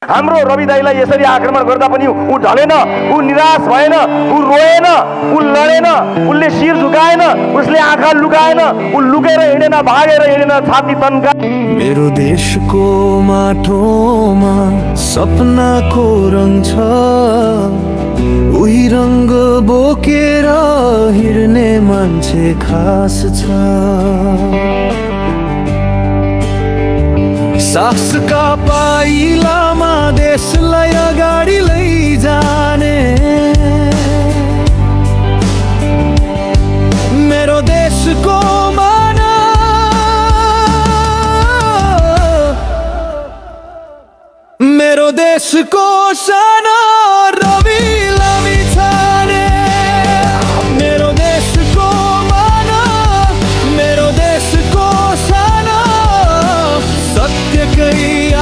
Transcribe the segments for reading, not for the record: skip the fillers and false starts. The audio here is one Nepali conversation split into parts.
हाम्रो रवि दाइलाई यसरी आक्रमण गर्दा पनि ऊ ढलेन, ऊ निराश भएन, ऊ रोएन, ऊ लडेन, उसले शिर झुकाएन, उसले आँखा लुकाएन, ऊ लुकेर हिँडेन, भागेर हिँडेन, छाती तन्का। मेरो देशको माटोमा सपनाको रङ छ, उही रङ्ग बोकेर हिँड्ने मान्छे खास छ। साहसका पाइलामा देशलाई अगाडि लैजाने मेरो देशको माना, मेरो देशको सानो रवि लामिछाने। मेरो देशको माना, मेरो देशको सानो सत्यकै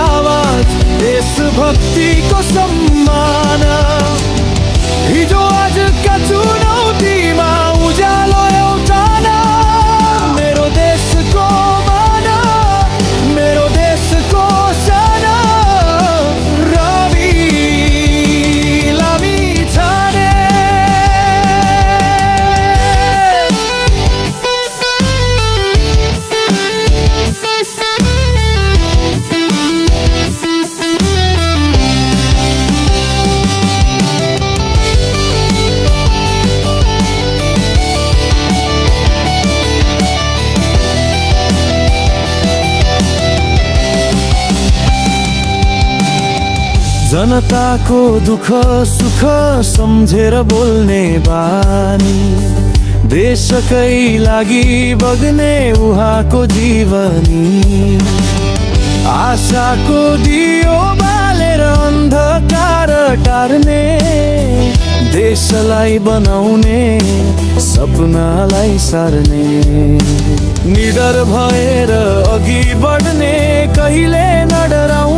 आवाज, देशभक्तिको सम्मान। हिजो आजका चुनौतीमा उज्यालो एउटा नाम, मेरो देशको माना, मेरो देशको सानो रवि लामिछाने। जनताको दुःख सुख सम्झेर बोल्ने बानी, देशकै लागि बग्ने उहाँको जीवनी। आशाको दियो बालेर अन्धकार टार्ने, देशलाई बनाउने सपनालाई सार्ने। निडर भएर अघि बढ्ने, कहिले नडराउने